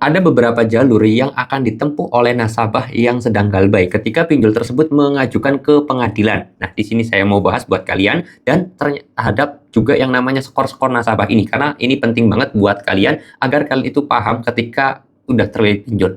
Ada beberapa jalur yang akan ditempuh oleh nasabah yang sedang galbay ketika pinjol tersebut mengajukan ke pengadilan. Nah, di sini saya mau bahas buat kalian dan terhadap juga yang namanya skor-skor nasabah ini, karena ini penting banget buat kalian agar kalian itu paham ketika udah terlilit pinjol.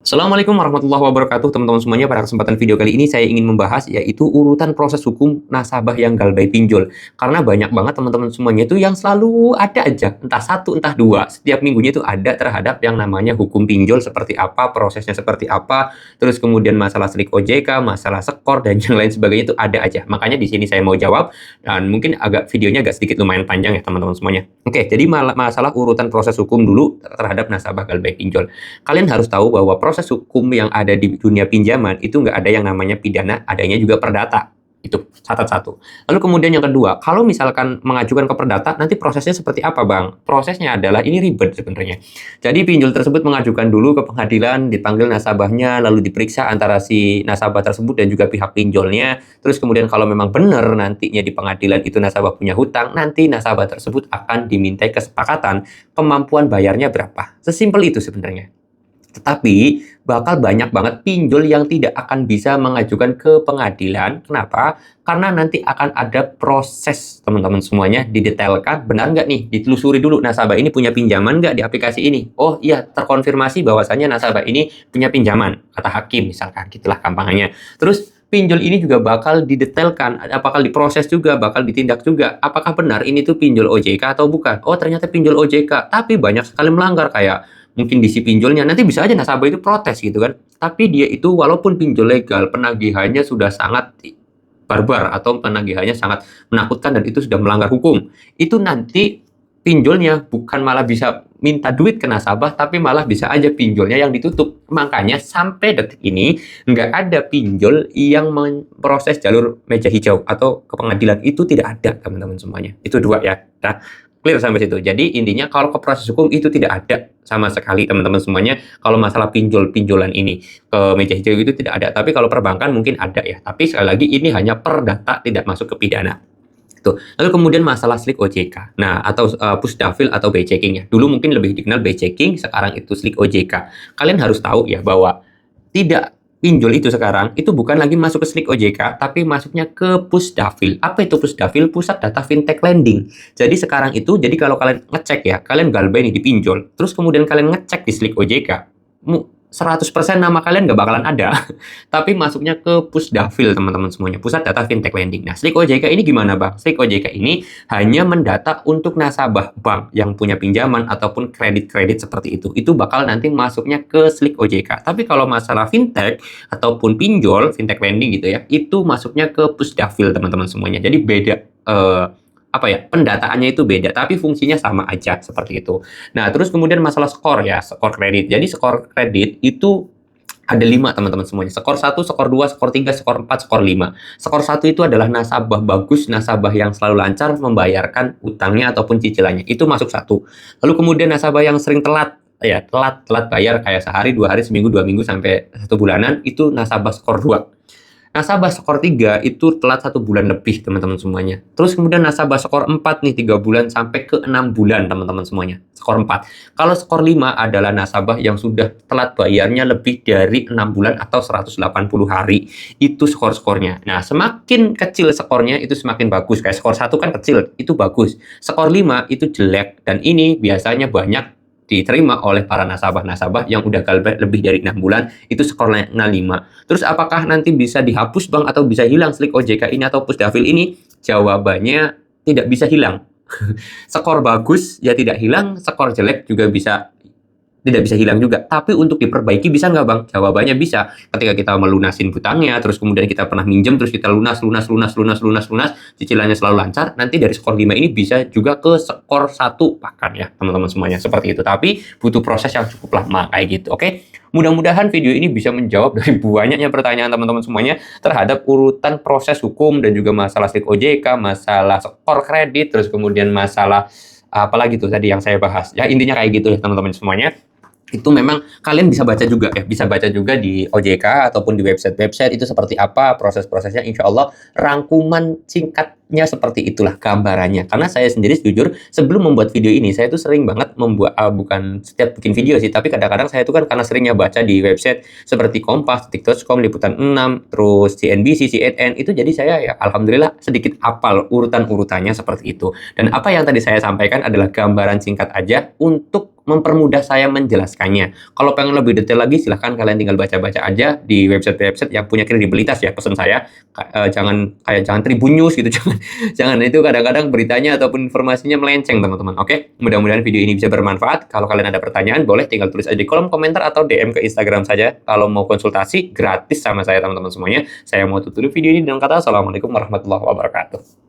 Assalamualaikum warahmatullahi wabarakatuh, teman-teman semuanya. Pada kesempatan video kali ini saya ingin membahas yaitu urutan proses hukum nasabah yang galbay pinjol. Karena banyak banget teman-teman semuanya itu yang selalu ada aja, entah satu entah dua, setiap minggunya itu ada terhadap yang namanya hukum pinjol seperti apa, prosesnya seperti apa, terus kemudian masalah slik OJK, masalah skor dan yang lain sebagainya itu ada aja. Makanya di sini saya mau jawab dan mungkin videonya agak sedikit lumayan panjang ya teman-teman semuanya. Oke, jadi masalah urutan proses hukum dulu terhadap nasabah galbay pinjol. Kalian harus tahu bahwa proses hukum yang ada di dunia pinjaman itu nggak ada yang namanya pidana, adanya juga perdata. Itu catat satu. Lalu kemudian yang kedua, kalau misalkan mengajukan ke perdata, nanti prosesnya seperti apa, Bang? Prosesnya adalah, ini ribet sebenarnya. Jadi pinjol tersebut mengajukan dulu ke pengadilan, dipanggil nasabahnya, lalu diperiksa antara si nasabah tersebut dan juga pihak pinjolnya. Terus kemudian kalau memang benar nantinya di pengadilan itu nasabah punya hutang, nanti nasabah tersebut akan dimintai kesepakatan kemampuan bayarnya berapa. Sesimpel itu sebenarnya. Tetapi bakal banyak banget pinjol yang tidak akan bisa mengajukan ke pengadilan. Kenapa? Karena nanti akan ada proses, teman-teman semuanya, didetailkan. Benar nggak nih? Ditelusuri dulu, nasabah ini punya pinjaman nggak di aplikasi ini? Oh iya, terkonfirmasi bahwasannya nasabah ini punya pinjaman, kata hakim misalkan. Gitulah gampangnya. Terus pinjol ini juga bakal didetailkan, apakah diproses juga, bakal ditindak juga. Apakah benar ini tuh pinjol OJK atau bukan? Oh ternyata pinjol OJK, tapi banyak sekali melanggar kayak mungkin di si pinjolnya, nanti bisa aja nasabah itu protes gitu kan. Tapi dia itu walaupun pinjol legal, penagihannya sudah sangat barbar atau penagihannya sangat menakutkan dan itu sudah melanggar hukum. Itu nanti pinjolnya bukan malah bisa minta duit ke nasabah, tapi malah bisa aja pinjolnya yang ditutup. Makanya sampai detik ini nggak ada pinjol yang memproses jalur meja hijau atau ke pengadilan, itu tidak ada teman-teman semuanya. Itu dua ya. Nah, clear sampai situ. Jadi intinya kalau ke proses hukum itu tidak ada sama sekali teman-teman semuanya. Kalau masalah pinjol-pinjolan ini ke meja hijau itu tidak ada. Tapi kalau perbankan mungkin ada ya. Tapi sekali lagi ini hanya perdata, tidak masuk ke pidana. Tuh. Lalu kemudian masalah slik OJK. Nah, atau pusdafil atau by checking ya. Dulu mungkin lebih dikenal by checking, sekarang itu slik OJK. Kalian harus tahu ya bahwa tidak pinjol itu sekarang itu bukan lagi masuk ke slik OJK, tapi masuknya ke pusdafil. Apa itu pusdafil? Pusat Data Fintech Lending. Jadi sekarang itu, jadi kalau kalian ngecek ya, kalian galbay nih di pinjol, terus kemudian kalian ngecek di slik OJK, 100% nama kalian nggak bakalan ada. Tapi masuknya ke pusdafil teman-teman semuanya, Pusat Data Fintech Lending. Nah, slik OJK ini gimana Bang? Slik OJK ini hanya mendata untuk nasabah bank yang punya pinjaman ataupun kredit-kredit seperti itu. Itu bakal nanti masuknya ke slik OJK. Tapi kalau masalah fintech ataupun pinjol, fintech lending gitu ya, itu masuknya ke pusdafil teman-teman semuanya. Jadi beda apa ya, pendataannya itu beda, tapi fungsinya sama aja seperti itu. Nah, terus kemudian masalah skor ya, skor kredit. Jadi skor kredit itu ada 5 teman-teman semuanya. Skor 1, skor 2, skor 3, skor 4, skor 5. Skor 1 itu adalah nasabah bagus, nasabah yang selalu lancar membayarkan utangnya ataupun cicilannya. Itu masuk 1. Lalu kemudian nasabah yang sering telat ya, telat bayar kayak sehari, 2 hari, seminggu, 2 minggu sampai 1 bulanan, itu nasabah skor 2. Nasabah skor 3 itu telat 1 bulan lebih teman-teman semuanya. Terus kemudian nasabah skor 4 nih 3 bulan sampai ke 6 bulan teman-teman semuanya. Skor 4. Kalau skor 5 adalah nasabah yang sudah telat bayarnya lebih dari 6 bulan atau 180 hari. Itu skor-skornya. Nah, semakin kecil skornya itu semakin bagus. Kayak skor 1 kan kecil, itu bagus. Skor 5 itu jelek dan ini biasanya banyak diterima oleh para nasabah-nasabah yang udah galbay lebih dari 6 bulan, itu skornya 5. Terus apakah nanti bisa dihapus Bang atau bisa hilang slik OJK ini atau pusdafil ini? Jawabannya tidak bisa hilang. Skor bagus ya tidak hilang, skor jelek juga tidak bisa hilang juga. Tapi untuk diperbaiki bisa nggak Bang? Jawabannya bisa. Ketika kita melunasin hutangnya, terus kemudian kita pernah minjem, terus kita lunas, cicilannya selalu lancar, nanti dari skor 5 ini bisa juga ke skor 1 bahkan ya, teman-teman semuanya. Seperti itu. Tapi butuh proses yang cukup lama kayak gitu. Oke? Mudah-mudahan video ini bisa menjawab dari banyaknya pertanyaan teman-teman semuanya terhadap urutan proses hukum dan juga masalah slik OJK, masalah skor kredit, terus kemudian masalah apalagi tuh tadi yang saya bahas. Ya intinya kayak gitu ya teman-teman semuanya. Itu memang kalian bisa baca juga ya, bisa baca juga di OJK ataupun di website-website itu seperti apa proses-prosesnya. Insya Allah rangkuman singkat seperti itulah gambarannya. Karena saya sendiri jujur sebelum membuat video ini, saya tuh sering banget membuat bukan setiap bikin video sih, tapi kadang-kadang saya tuh kan karena seringnya baca di website seperti Kompas, Detik.com, Liputan 6, terus CNBC, CNN, itu jadi saya ya alhamdulillah sedikit hafal urutan-urutannya seperti itu. Dan apa yang tadi saya sampaikan adalah gambaran singkat aja untuk mempermudah saya menjelaskannya. Kalau pengen lebih detail lagi, silahkan kalian tinggal baca-baca aja di website-website yang punya kredibilitas ya, pesan saya. Jangan Tribun News gitu, jangan jangan, itu kadang-kadang beritanya ataupun informasinya melenceng, teman-teman. Oke, mudah-mudahan video ini bisa bermanfaat. Kalau kalian ada pertanyaan, boleh tinggal tulis aja di kolom komentar atau DM ke Instagram saja. Kalau mau konsultasi, gratis sama saya, teman-teman semuanya. Saya mau tutup video ini dengan kata Assalamualaikum warahmatullahi wabarakatuh.